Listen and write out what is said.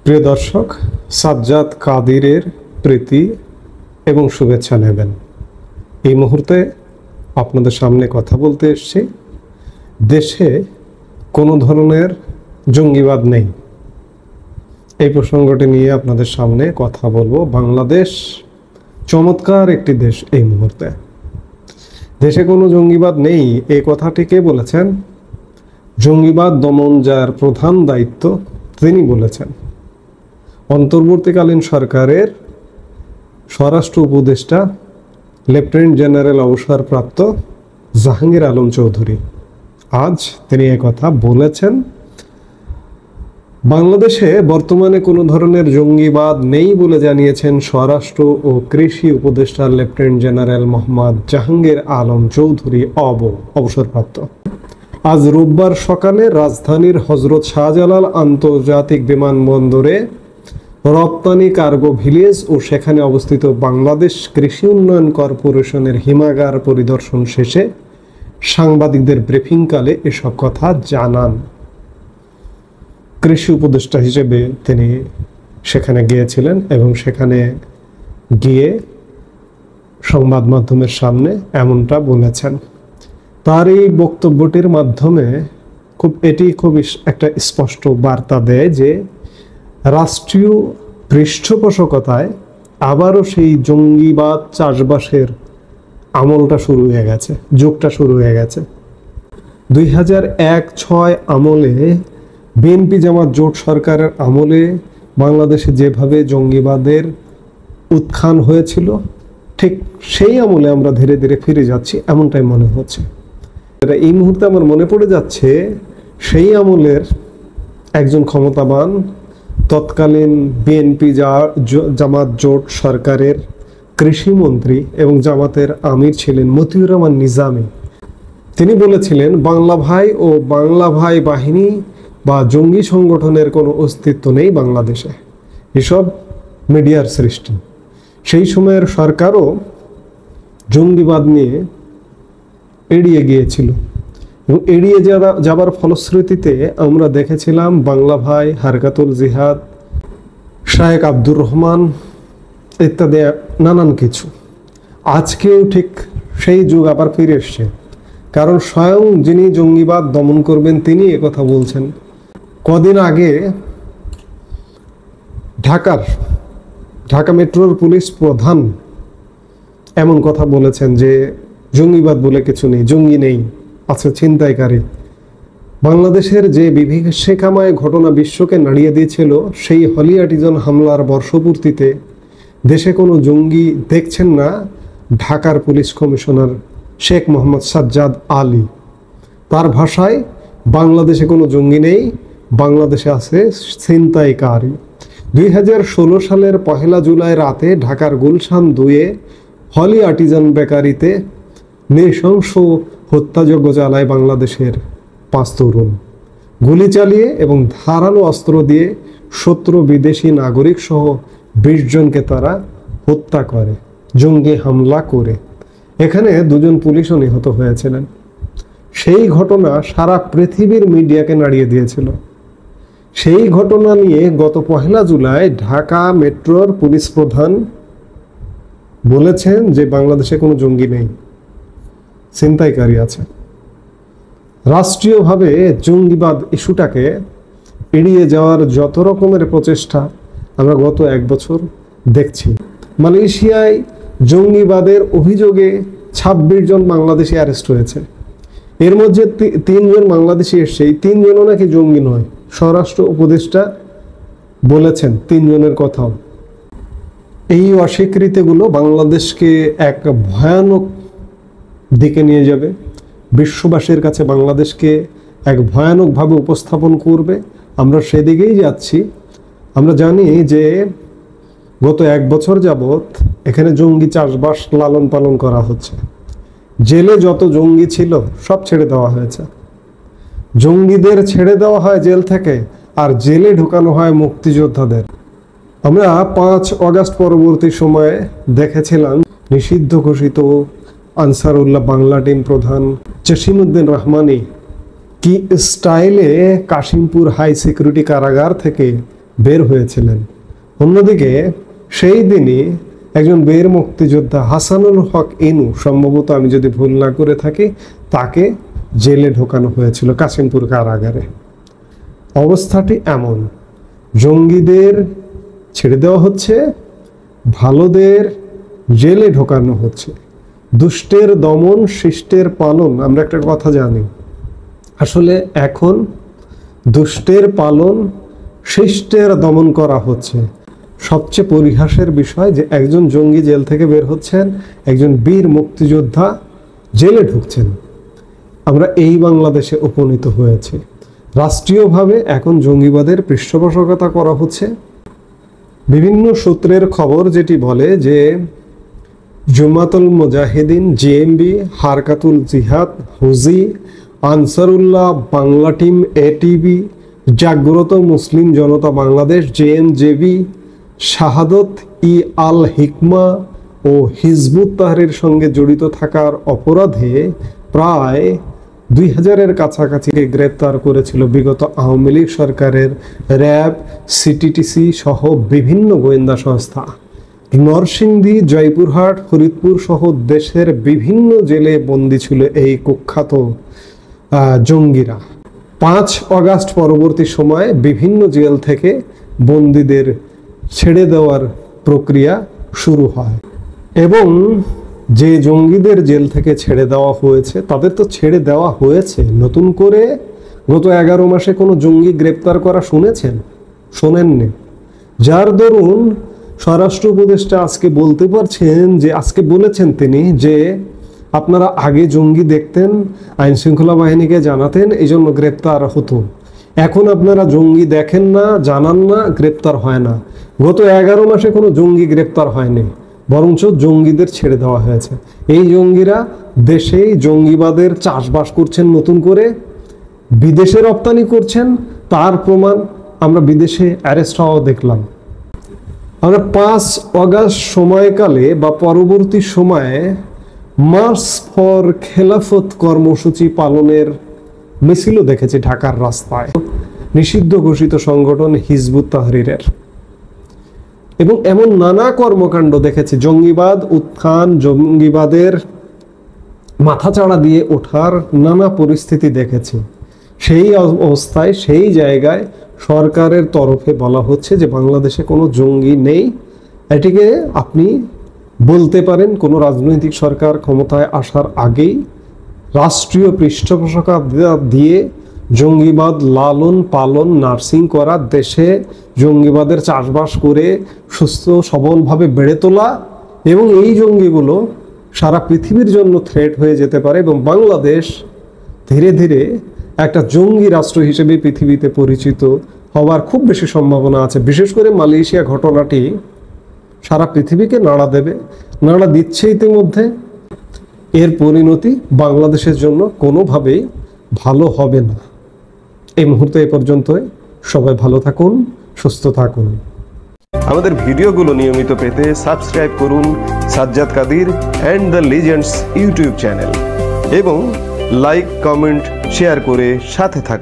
প্রিয় দর্শক, সাজ্জাদ কাদিরের প্রীতি এবং শুভেচ্ছা নেবেন। এই মুহূর্তে আপনাদের সামনে কথা বলতে এসেছি। দেশে কোনো ধরনের জঙ্গিবাদ নেই, এই প্রসঙ্গটি নিয়ে আপনাদের সামনে কথা বলবো। বাংলাদেশ চমৎকার একটি দেশ। এই মুহূর্তে দেশে কোনো জঙ্গিবাদ নেই, এই কথাটি কে বলেছেন? জঙ্গিবাদ দমন যার প্রধান দায়িত্ব তিনি বলেছেন। অন্তর্বর্তীকালীন সরকারের স্বরাষ্ট্র উপদেষ্টা লেফটেন্যান্ট জেনারেল অবসরপ্রাপ্ত জাহাঙ্গীর আলম চৌধুরী আজ তিনি কথা বলেছেন। বাংলাদেশে বর্তমানে কোনো ধরনের জঙ্গিবাদ নেই বলে জানিয়েছেন স্বরাষ্ট্র ও কৃষি উপদেষ্টা লেফটেন্যান্ট জেনারেল মোহাম্মদ জাহাঙ্গীর আলম চৌধুরী অবসরপ্রাপ্ত। আজ রোববার সকালে রাজধানীর হজরত শাহজালাল আন্তর্জাতিক বিমানবন্দরে রপ্তানি কার্গো ভিলেজ ও সেখানে অবস্থিত বাংলাদেশ কৃষি উন্নয়ন কর্পোরেশনের হিমাগার পরিদর্শন শেষে সাংবাদিকদের ব্রিফিংকালে এসব কথা জানান। কৃষি উপদেষ্টা হিসেবে তিনি সেখানে গিয়েছিলেন এবং সেখানে গিয়ে সংবাদ মাধ্যমের সামনে এমনটা বলেছেন। তার এই বক্তব্যটির মাধ্যমে এটি খুব একটা স্পষ্ট বার্তা দেয় যে রাষ্ট্রীয় পৃষ্ঠপোষকতায় আবারও সেই জঙ্গিবাদ চাষবাসের আমলটা শুরু হয়ে গেছে, যুগটা শুরু হয়ে গেছে। 2001-06 আমলে বিএনপি জামাত জোট সরকারের আমলে বাংলাদেশে যেভাবে জঙ্গিবাদের উত্থান হয়েছিল, ঠিক সেই আমলে আমরা ধীরে ধীরে ফিরে যাচ্ছি এমনটাই মনে হচ্ছে। এই মুহূর্তে আমার মনে পড়ে যাচ্ছে সেই আমলের একজন ক্ষমতাবান তৎকালীন বিএনপি জামাত জোট সরকারের কৃষিমন্ত্রী এবং জামাতের আমির ছিলেন মতিউর রহমান নিজামী। তিনি বলেছিলেন বাংলা ভাই ও বাংলা ভাই বাহিনী বা জঙ্গি সংগঠনের কোনো অস্তিত্ব নেই বাংলাদেশে, এসব মিডিয়ার সৃষ্টি। সেই সময়ের সরকারও জঙ্গিবাদ নিয়ে এড়িয়ে গিয়েছিল এবং এড়িয়ে যাবার ফলশ্রুতিতে আমরা দেখেছিলাম বাংলা ভাই, হারকাতুল জিহাদ, শায়েখ আব্দুর রহমান ইত্যাদি নানান কিছু। আজকেও ঠিক সেই যুগ আবার ফিরে এসছে, কারণ স্বয়ং যিনি জঙ্গিবাদ দমন করবেন তিনি একথা বলছেন। কদিন আগে ঢাকা মেট্রোর পুলিশ প্রধান এমন কথা বলেছেন যে জঙ্গিবাদ বলে কিছু নেই, জঙ্গি নেই, আছে ছিনতাইকারী। বাংলাদেশের যে বিভীষিকাময় ঘটনা বিশ্বকে নাড়িয়ে দিয়েছিল, সেই হলি আর্টিজান হামলার বর্ষপূর্তিতে দেশে কোনো জঙ্গি দেখছেন না ঢাকার পুলিশ কমিশনার শেখ মোহাম্মদ সাজ্জাদ আলী। তার ভাষায় বাংলাদেশে কোনো জঙ্গি নেই, বাংলাদেশে আছে ছিনতাইকারী। 2016 সালের 1 জুলাই রাতে ঢাকার গুলশান 2-এ হলি আর্টিজান বেকারিতে নৃশংস হত্যাযজ্ঞ চালায় বাংলাদেশের 5 তরুণ। গুলি চালিয়ে এবং ধারালো অস্ত্র দিয়ে 17 বিদেশি নাগরিক সহ 20 জনকে তারা হত্যা করে, জঙ্গি হামলা করে। এখানে 2 জন পুলিশও নিহত হয়েছিলেন। সেই ঘটনা সারা পৃথিবীর মিডিয়াকে নাড়িয়ে দিয়েছিল। সেই ঘটনা নিয়ে গত 1 জুলাই ঢাকা মেট্রোর পুলিশ প্রধান বলেছেন যে বাংলাদেশে কোনো জঙ্গি নেই, ছিনতাইকারী আছে। রাষ্ট্রীয়ভাবে জঙ্গিবাদ ইস্যুটাকে এড়িয়ে যাওয়ার যত রকমের প্রচেষ্টা আমরা গত 1 বছর দেখছি। মালয়েশিয়ায় জঙ্গিবাদের অভিযোগে 26 জন বাংলাদেশি অ্যারেস্ট হয়েছে। এর মধ্যে 3 জন বাংলাদেশি এসছে। এই 3 জনও নাকি জঙ্গি নয়, স্বরাষ্ট্র উপদেষ্টা বলেছেন 3 জনের কথাও। এই অস্বীকৃতিগুলো বাংলাদেশকে এক ভয়ানক দিকে নিয়ে যাবে, বিশ্ববাসীর কাছে বাংলাদেশকে এক ভয়ানকভাবে উপস্থাপন করবে। আমরা সেদিকেই যাচ্ছি। আমরা জানি যে গত 1 বছর যাবৎ এখানে জঙ্গি চাষবাস লালন পালন করা হচ্ছে। জেলে যত জঙ্গি ছিল সব ছেড়ে দেওয়া হয়েছে। জঙ্গিদের ছেড়ে দেওয়া হয় জেল থেকে, আর জেলে ঢুকানো হয় মুক্তিযোদ্ধাদের। আমরা 5 আগস্ট পরবর্তী সময়ে দেখেছিলাম নিষিদ্ধ ঘোষিত আনসারুল্লাহ বাংলা টিম প্রধান জসিমউদ্দিন রহমানি কি স্টাইলে কাশিমপুর হাই সিকিউরিটি কারাগার থেকে বের হয়েছিলেন। অন্যদিকে সেই দিনই একজন বীর মুক্তিযোদ্ধা হাসানুল হক ইনু, সম্ভবত আমি যদি ভুল না করে থাকি, তাকে জেলে ঢোকানো হয়েছিল কাশিমপুর কারাগারে। অবস্থাটি এমন, জঙ্গিদের ছেড়ে দেওয়া হচ্ছে, ভালোদের জেলে ঢোকানো হচ্ছে। দুষ্টের দমন, শিষ্টের পালন। আমরা একটা কথা জানি, আসলে এখন দুষ্টের পালন, শিষ্টের দমন করা হচ্ছে। সবচেয়ে পরিহাসের বিষয় যে একজন জঙ্গি জেল থেকে বের হচ্ছেন, একজন বীর মুক্তিযোদ্ধা জেলে ঢুকছেন। আমরা এই বাংলাদেশে উপনীত হয়েছি। রাষ্ট্রীয়ভাবে এখন জঙ্গিবাদের পৃষ্ঠপোষকতা করা হচ্ছে। বিভিন্ন সূত্রের খবর যেটি বলে যে জমাতুল মুজাহিদিন, জেএমবি, হারকাতুল জিহাদ, হুজি, আনসারুল্লাহ, বাংলা টিম, এটিবি, জাগ্রত মুসলিম জনতা বাংলাদেশ, জেএমজেবি, শাহাদত ই আল হিকমা ও হিজবুত তাহরীরের সঙ্গে জড়িত থাকার অপরাধে প্রায় 2000-এর কাছাকাছিকে গ্রেপ্তার করেছিল বিগত আওয়ামী লীগ সরকারের র্যাব, সিটিটিসি সহ বিভিন্ন গোয়েন্দা সংস্থা। নরসিংদী, জয়পুরহাট, ফরিদপুর সহ দেশের বিভিন্ন জেলে বন্দী ছিল এই কুখ্যাত জঙ্গিরা। 5 অগাস্ট পরবর্তী সময়ে বিভিন্ন জেল থেকে বন্দীদের ছেড়ে দেওয়ার প্রক্রিয়া শুরু হয় এবং যে জঙ্গিদের জেল থেকে ছেড়ে দেওয়া হয়েছে তাদের তো ছেড়ে দেওয়া হয়েছে, নতুন করে গত 11 মাসে কোনো জঙ্গি গ্রেপ্তার করা শুনেছেন? শোনেননি। যার দরুন স্বরাষ্ট্র উপদেষ্টা আজকে বলতে পারছেন যে, আজকে বলেছেন তিনি যে আপনারা আগে জঙ্গি দেখতেন, আইন শৃঙ্খলা বাহিনীকে জানাতেন, এই জন্য গ্রেপ্তার হতো। এখন আপনারা জঙ্গি দেখেন না, জানান না, গ্রেপ্তার হয় না। গত 11 মাসে কোনো জঙ্গি গ্রেপ্তার হয়নি, বরঞ্চ জঙ্গিদের ছেড়ে দেওয়া হয়েছে। এই জঙ্গিরা দেশেই জঙ্গিবাদের চাষবাস করছেন, নতুন করে বিদেশে রপ্তানি করছেন। তার প্রমাণ আমরা বিদেশে অ্যারেস্ট হওয়াও দেখলাম। আমরা 5 অগাস্ট সময়কালে বা পরবর্তী সময়ে মার্চ ফর খেলাফত কর্মসূচি পালনের মিছিলও দেখেছি ঢাকার রাস্তায়, নিষিদ্ধ ঘোষিত সংগঠন হিজবুত তাহরীরের, এবং এমন নানা কর্মকাণ্ড দেখেছি। জঙ্গিবাদ উত্থান, জঙ্গিবাদের মাথাচাড়া দিয়ে ওঠার নানা পরিস্থিতি দেখেছি। সেই অবস্থায়, সেই জায়গায় সরকারের তরফে বলা হচ্ছে যে বাংলাদেশে কোনো জঙ্গি নেই। এটিকে আপনি বলতে পারেন কোনো রাজনৈতিক সরকার ক্ষমতায় আসার আগেই রাষ্ট্রীয় পৃষ্ঠপোষকতা দিয়ে জঙ্গিবাদ লালন পালন, নার্সিং করা, দেশে জঙ্গিবাদের চাষবাস করে সুস্থ সবলভাবে বেড়ে তোলা, এবং এই জঙ্গিগুলো সারা পৃথিবীর জন্য থ্রেট হয়ে যেতে পারে এবং বাংলাদেশ ধীরে ধীরে একটা জঙ্গি রাষ্ট্র হিসেবে পৃথিবীতে পরিচিত হওয়ার খুব বেশি সম্ভাবনা আছে। বিশেষ করে মালয়েশিয়া ঘটনাটি সারা পৃথিবীকে নাড়া দেবে, নাড়া দিচ্ছে ইতিমধ্যে। এর পরিণতি বাংলাদেশের জন্য কোনোভাবেই ভালো হবে না। এই মুহূর্তে এ পর্যন্তই। সবাই ভালো থাকুন, সুস্থ থাকুন। আমাদের ভিডিওগুলো নিয়মিত পেতে সাবস্ক্রাইব করুন Sajjad Kadir and the legends YouTube channel এবং লাইক, কমেন্ট, শেয়ার করে সাথে থাকুন।